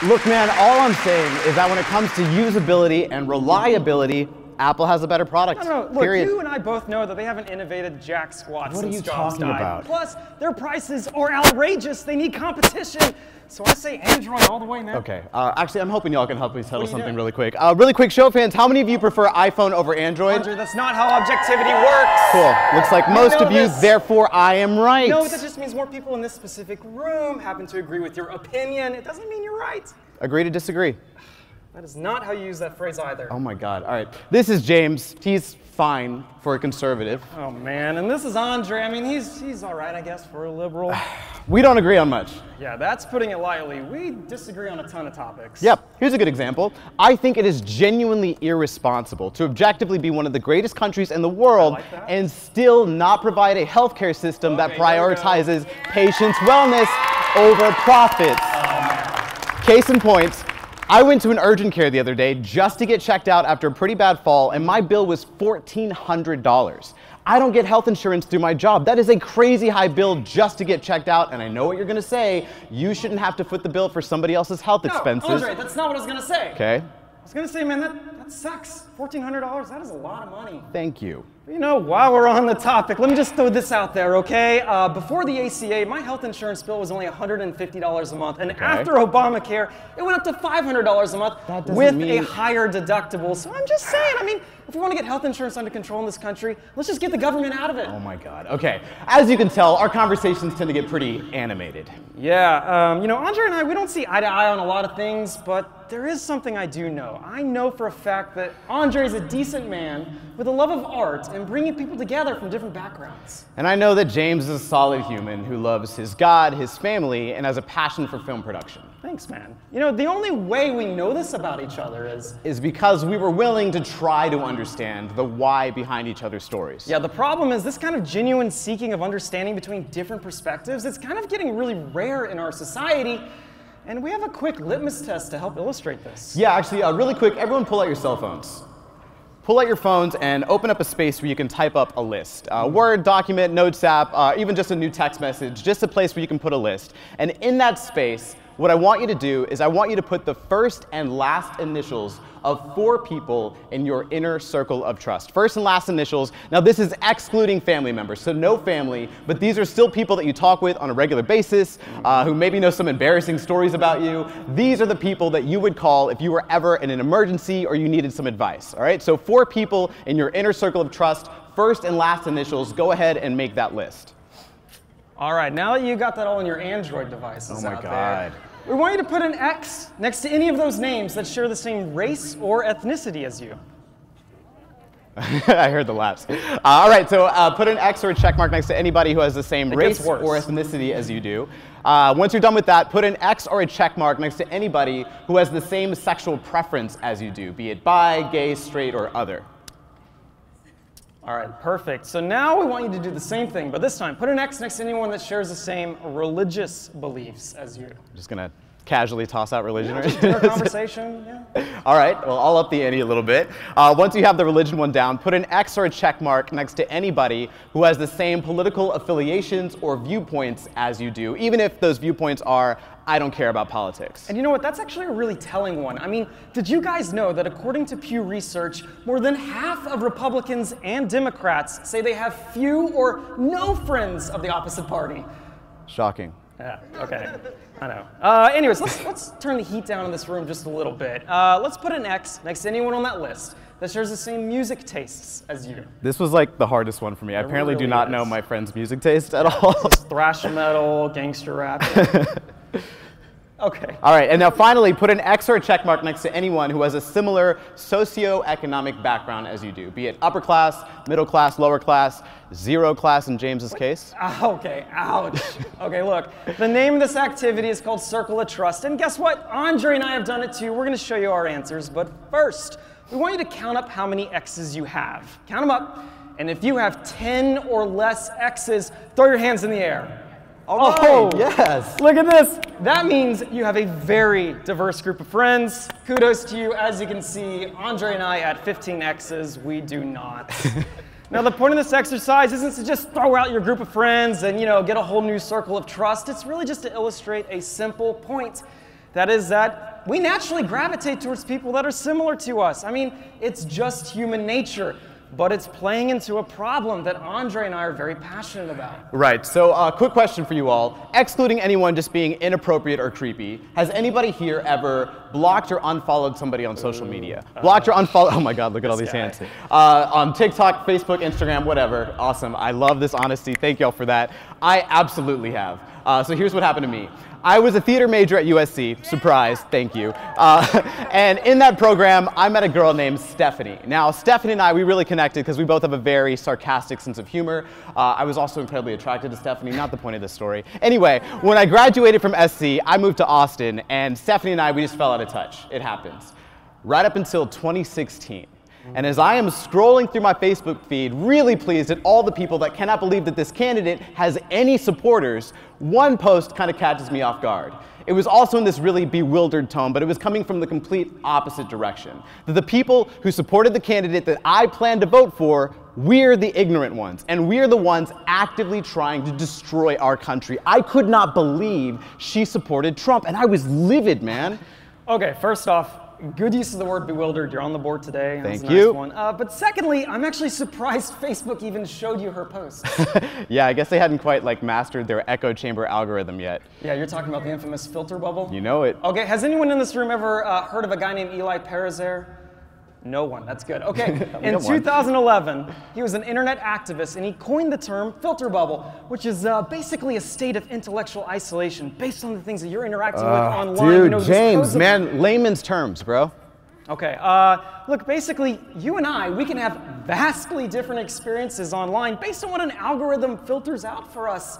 Look, man, all I'm saying is that when it comes to usability and reliability, Apple has a better product. No, look, period. you and I both know that they haven't innovated jack squat What are since you Jobs talking died. about? Plus, their prices are outrageous. They need competition. So I say Android all the way, man. Okay, actually, I'm hoping y'all can help me settle something really quick. Really quick, show fans, how many of you prefer iPhone over Android? Andre, that's not how objectivity works. Cool. Looks like most of you, this. therefore I am right. No, that just means more people in this specific room happen to agree with your opinion. It doesn't mean you're right. Agree to disagree. That is not how you use that phrase either. Oh my God. All right. This is James. He's fine for a conservative. Oh man, and this is Andre. I mean, he's all right, I guess, for a liberal. We don't agree on much. Yeah, that's putting it lightly. We disagree on a ton of topics. Yep. Here's a good example. I think it is genuinely irresponsible to objectively be one of the greatest countries in the world and still not provide a healthcare system that prioritizes patients' wellness over profits. Case in point, I went to an urgent care the other day just to get checked out after a pretty bad fall, and my bill was $1,400. I don't get health insurance through my job. That is a crazy high bill just to get checked out, and I know what you're gonna say. You shouldn't have to foot the bill for somebody else's health expenses. No, Andre, that's not what I was gonna say. Okay. I was gonna say, man, that sucks. $1,400, that is a lot of money. Thank you. You know, while we're on the topic, let me just throw this out there, okay? Before the ACA, my health insurance bill was only $150 a month, and after Obamacare, it went up to $500 a month with a higher deductible. So I'm just saying, I mean, if we want to get health insurance under control in this country, let's just get the government out of it. Oh my God. Okay. As you can tell, our conversations tend to get pretty animated. Yeah, you know, Andre and I, we don't see eye to eye on a lot of things, but there is something I do know. I know for a fact that Andre is a decent man with a love of art and bringing people together from different backgrounds. And I know that James is a solid human who loves his God, his family, and has a passion for film production. Thanks, man. You know, the only way we know this about each other is because we were willing to try to understand the why behind each other's stories. Yeah, the problem is this kind of genuine seeking of understanding between different perspectives, it's kind of getting really rare in our society. And we have a quick litmus test to help illustrate this. Yeah, actually, really quick, everyone pull out your cell phones. Pull out your phones and open up a space where you can type up a list. Word, document, Notes app, even just a new text message, just a place where you can put a list. And in that space, what I want you to do is I want you to put the first and last initials of 4 people in your inner circle of trust. First and last initials. Now this is excluding family members, so no family, but these are still people that you talk with on a regular basis, who maybe know some embarrassing stories about you. These are the people that you would call if you were ever in an emergency or you needed some advice, all right? So 4 people in your inner circle of trust, first and last initials. Go ahead and make that list. All right, now that you got that all on your Android devices out there, we want you to put an X next to any of those names that share the same race or ethnicity as you. I heard the laughs. All right, so put an X or a check mark next to anybody who has the same race or ethnicity as you do. Once you're done with that, put an X or a check mark next to anybody who has the same sexual preference as you do, be it bi, gay, straight, or other. All right, perfect. So now we want you to do the same thing, but this time put an X next to anyone that shares the same religious beliefs as you. I'm just gonna casually toss out religion. Just in our conversation, yeah. All right, well, I'll up the ante a little bit. Once you have the religion one down, put an X or a check mark next to anybody who has the same political affiliations or viewpoints as you do, even if those viewpoints are, I don't care about politics. And you know what, that's actually a really telling one. I mean, did you guys know that according to Pew Research, more than half of Republicans and Democrats say they have few or no friends of the opposite party? Shocking. Yeah, okay, I know. Anyways, let's turn the heat down in this room just a little bit. Let's put an X next to anyone on that list that shares the same music tastes as you. This was like the hardest one for me. I apparently do not know my friend's music taste at all. Thrash metal, gangster rap. Okay. All right, and now finally, put an X or a check mark next to anyone who has a similar socioeconomic background as you do, be it upper class, middle class, lower class, zero class in James's case. Okay, ouch. Okay, look, the name of this activity is called Circle of Trust, and guess what? Andre and I have done it too. We're gonna show you our answers, but first, we want you to count up how many X's you have. Count them up, and if you have 10 or less X's, throw your hands in the air. Oh, yes. Look at this. That means you have a very diverse group of friends. Kudos to you. As you can see, Andre and I at 15 X's, we do not. Now, the point of this exercise isn't to just throw out your group of friends and, you know, get a whole new circle of trust. It's really just to illustrate a simple point. That is that we naturally gravitate towards people that are similar to us. I mean, it's just human nature. But it's playing into a problem that Andre and I are very passionate about. Right, so quick question for you all. Excluding anyone just being inappropriate or creepy, has anybody here ever blocked or unfollowed somebody on social media? Blocked or unfollowed, oh my God, look at all these hands. On TikTok, Facebook, Instagram, whatever. Awesome, I love this honesty. Thank y'all for that. I absolutely have. So here's what happened to me. I was a theater major at USC, surprise, thank you. And in that program, I met a girl named Stephanie. Now, Stephanie and I, we really connected because we both have a very sarcastic sense of humor. I was also incredibly attracted to Stephanie, not the point of this story. Anyway, when I graduated from SC, I moved to Austin, and Stephanie and I, we just fell out of touch. It happens. Right up until 2016. And as I am scrolling through my Facebook feed, really pleased at all the people that cannot believe that this candidate has any supporters, one post kind of catches me off guard. It was also in this really bewildered tone, but it was coming from the complete opposite direction. That the people who supported the candidate that I planned to vote for, we're the ignorant ones, and we're the ones actively trying to destroy our country. I could not believe she supported Trump, and I was livid, man. Okay, first off, good use of the word bewildered. You're on the board today. Thank you. Nice one. But secondly, I'm actually surprised Facebook even showed you her post. Yeah, I guess they hadn't quite mastered their echo chamber algorithm yet. Yeah, you're talking about the infamous filter bubble? You know it. Okay, has anyone in this room ever heard of a guy named Eli Pariser? No one, that's good. Okay, in 2011, he was an internet activist and he coined the term filter bubble, which is basically a state of intellectual isolation based on the things that you're interacting with online. Dude, you know, James, man, layman's terms, bro. Okay, look, basically, you and I, we can have vastly different experiences online based on what an algorithm filters out for us.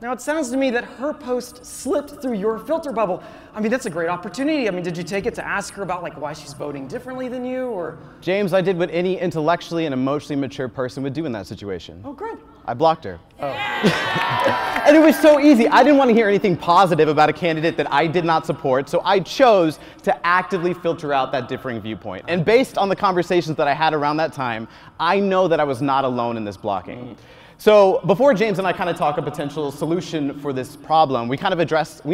Now, it sounds to me that her post slipped through your filter bubble. I mean, that's a great opportunity. I mean, did you take it to ask her about why she's voting differently than you, or? James, I did what any intellectually and emotionally mature person would do in that situation. Oh, good. I blocked her. Oh. And it was so easy. I didn't want to hear anything positive about a candidate that I did not support, so I chose to actively filter out that differing viewpoint. And based on the conversations that I had around that time, I know that I was not alone in this blocking. So before James and I kind of talk a potential solution for this problem, we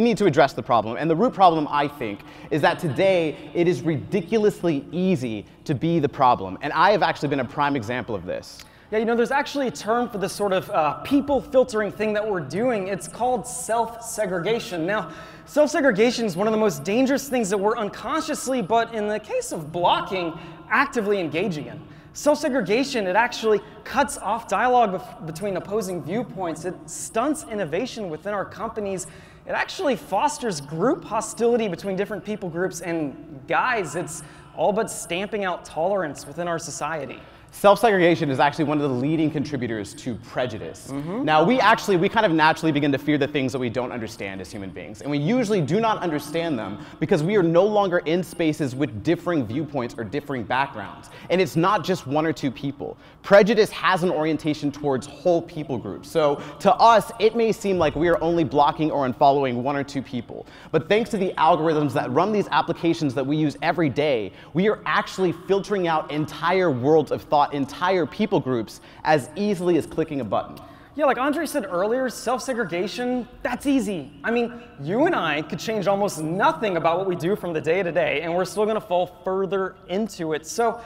need to address the problem. And the root problem, I think, is that today it is ridiculously easy to be the problem. And I have actually been a prime example of this. Yeah, you know, there's actually a term for this sort of people filtering thing that we're doing. It's called self-segregation. Now, self-segregation is one of the most dangerous things that we're unconsciously, but in the case of blocking, actively engaging in. Self-segregation, it actually cuts off dialogue between opposing viewpoints. It stunts innovation within our companies. It actually fosters group hostility between different people groups. And guys, it's all but stamping out tolerance within our society. Self-segregation is actually one of the leading contributors to prejudice. Now, we kind of naturally begin to fear the things that we don't understand as human beings. And we usually do not understand them because we are no longer in spaces with differing viewpoints or differing backgrounds. And it's not just one or two people. Prejudice has an orientation towards whole people groups. So to us, it may seem like we are only blocking or unfollowing one or two people. But thanks to the algorithms that run these applications that we use every day, we are actually filtering out entire worlds of thought, entire people groups, as easily as clicking a button. Yeah, like Andre said earlier, self-segregation, that's easy. I mean, you and I could change almost nothing about what we do from the day to day, and we're still gonna fall further into it. So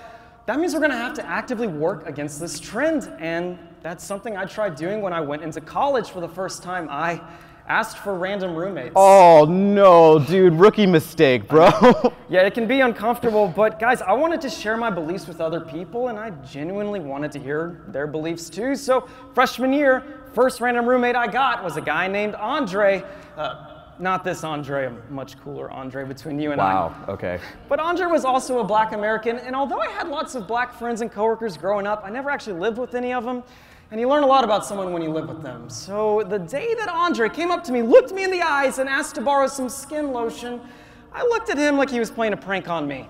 that means we're gonna have to actively work against this trend, and that's something I tried doing when I went into college for the first time. I asked for random roommates. Oh no, dude, rookie mistake, bro. Yeah, it can be uncomfortable, but guys, I wanted to share my beliefs with other people, and I genuinely wanted to hear their beliefs too. So freshman year, first random roommate I got was a guy named Andre. Not this Andre, a much cooler Andre between you and I. Wow, okay. But Andre was also a black American, and although I had lots of black friends and coworkers growing up, I never actually lived with any of them. And you learn a lot about someone when you live with them. So the day that Andre came up to me, looked me in the eyes, and asked to borrow some skin lotion, I looked at him like he was playing a prank on me.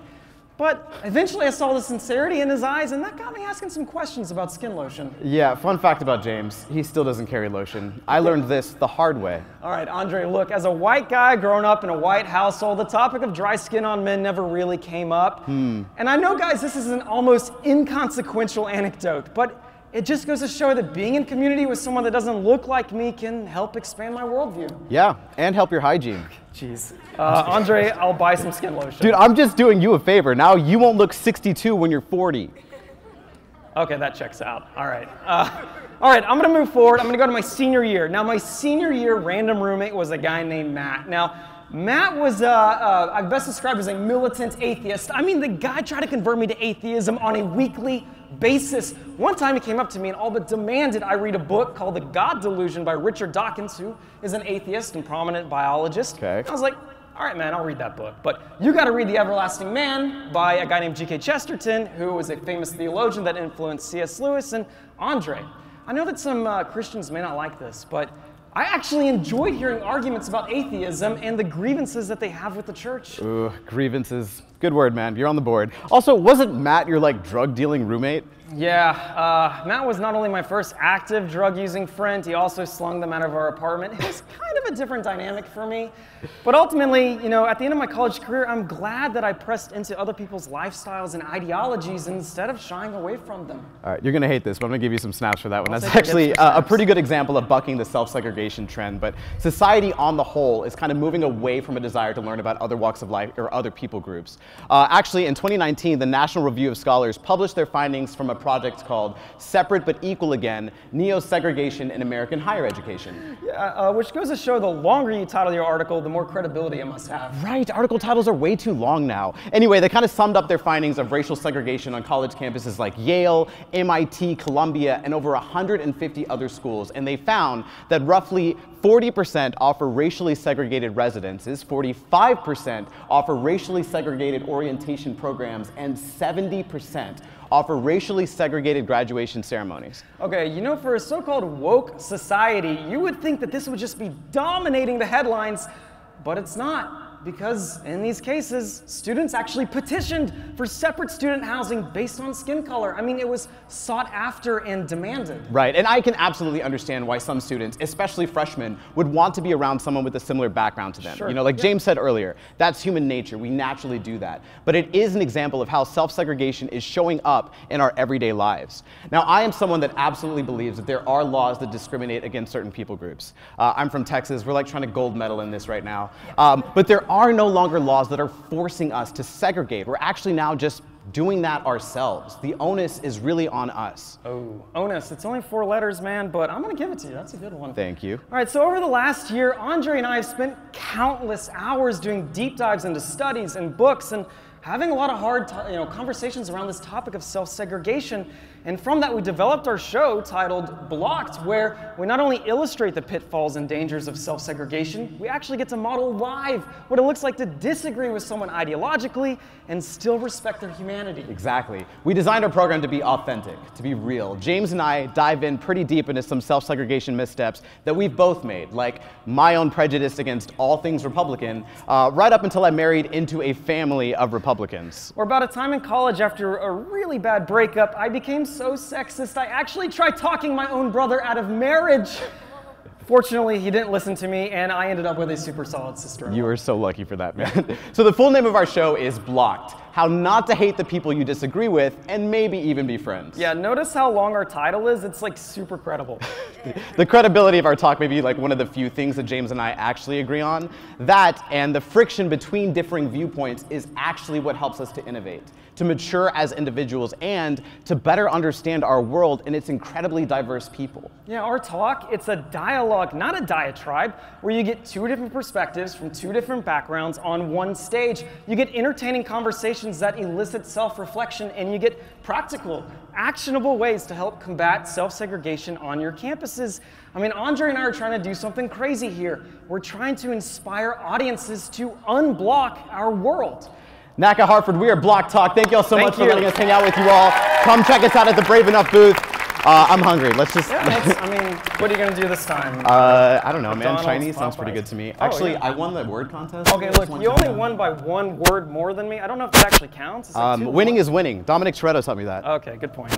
But eventually I saw the sincerity in his eyes, and that got me asking some questions about skin lotion. Yeah, fun fact about James, he still doesn't carry lotion. I learned this the hard way. All right, Andre, look, as a white guy growing up in a white household, the topic of dry skin on men never really came up. And I know, guys, this is an almost inconsequential anecdote, but it just goes to show that being in community with someone that doesn't look like me can help expand my worldview. Yeah, and help your hygiene. Jeez. Andre, I'll buy some skin lotion. Dude, I'm just doing you a favor. Now you won't look 62 when you're 40. Okay, that checks out. All right. All right, I'm going to move forward. I'm going to go to my senior year. Now, my senior year random roommate was a guy named Matt. Now, Matt was, I best described as a militant atheist. I mean, the guy tried to convert me to atheism on a weekly basis. One time he came up to me and all but demanded I read a book called The God Delusion by Richard Dawkins, who is an atheist and prominent biologist. Okay. I was like, all right, man, I'll read that book. But you got to read The Everlasting Man by a guy named G.K. Chesterton, who was a famous theologian that influenced C.S. Lewis and Andre. I know that some Christians may not like this, but I actually enjoyed hearing arguments about atheism and the grievances that they have with the church. Ooh, grievances. Good word, man. You're on the board. Also, wasn't Matt your, like, drug-dealing roommate? Yeah, Matt was not only my first active drug-using friend, he also slung them out of our apartment. It was kind of a different dynamic for me. But ultimately, you know, at the end of my college career, I'm glad that I pressed into other people's lifestyles and ideologies instead of shying away from them. All right, you're going to hate this, but I'm going to give you some snaps for that one. I'll That's actually a pretty good example of bucking the self-segregation trend. But society on the whole is kind of moving away from a desire to learn about other walks of life or other people groups. Actually, in 2019, the National Review of Scholars published their findings from a project called Separate But Equal Again, Neo-Segregation in American Higher Education. Yeah, which goes to show the longer you title your article, the more credibility it must have. Right, article titles are way too long now. Anyway, they kind of summed up their findings of racial segregation on college campuses like Yale, MIT, Columbia, and over 150 other schools. And they found that roughly 40% offer racially segregated residences, 45% offer racially segregated orientation programs, and 70% offer racially segregated graduation ceremonies. Okay, you know, for a so-called woke society, you would think that this would just be dominating the headlines, but it's not. Because in these cases, students actually petitioned for separate student housing based on skin color. I mean, it was sought after and demanded. Right, and I can absolutely understand why some students, especially freshmen, would want to be around someone with a similar background to them. Sure. You know, like James said earlier, that's human nature. We naturally do that. But it is an example of how self-segregation is showing up in our everyday lives. Now, I am someone that absolutely believes that there are laws that discriminate against certain people groups. I'm from Texas. We're like trying to gold medal in this right now. But there are no longer laws that are forcing us to segregate. We're actually now just doing that ourselves. The onus is really on us. Oh, onus. It's only 4 letters, man, but I'm going to give it to you. That's a good one. Thank you. All right, so over the last year, Andre and I have spent countless hours doing deep dives into studies and books and having a lot of hard conversations around this topic of self-segregation. And from that, we developed our show titled Blocked, where we not only illustrate the pitfalls and dangers of self-segregation, we actually get to model live what it looks like to disagree with someone ideologically and still respect their humanity. Exactly. We designed our program to be authentic, to be real. James and I dive in pretty deep into some self-segregation missteps that we've both made, like my own prejudice against all things Republican, right up until I married into a family of Republicans. Or about a time in college after a really bad breakup, I became so sexist I actually tried talking my own brother out of marriage. Fortunately, he didn't listen to me, and I ended up with a super solid sister-in-law. You were so lucky for that, man. So the full name of our show is Blocked: How Not to Hate the People You Disagree With and Maybe Even Be Friends. Yeah, notice how long our title is? It's like super credible. The credibility of our talk may be like one of the few things that James and I actually agree on. That and the friction between differing viewpoints is actually what helps us to innovate, to mature as individuals, and to better understand our world and its incredibly diverse people. Yeah, our talk, it's a dialogue, not a diatribe, where you get 2 different perspectives from 2 different backgrounds on one stage. You get entertaining conversations that elicit self-reflection, and you get practical, actionable ways to help combat self-segregation on your campuses. I mean, Andre and I are trying to do something crazy here. We're trying to inspire audiences to unblock our world. NACA Hartford, we are Block Talk. Thank you all so much for letting us hang out with you all. Come check us out at the Brave Enough booth. I'm hungry. Let's just... Yeah, I mean, what are you going to do this time? I don't know, man. McDonald's, Chinese sounds Popeyes. pretty good to me. Oh, Actually, yeah. I won the word contest. Okay, look, you only won by 1 word more than me. I don't know if that actually counts. It's like 2 winning is winning. Dominic Toretto taught me that. Okay, good point.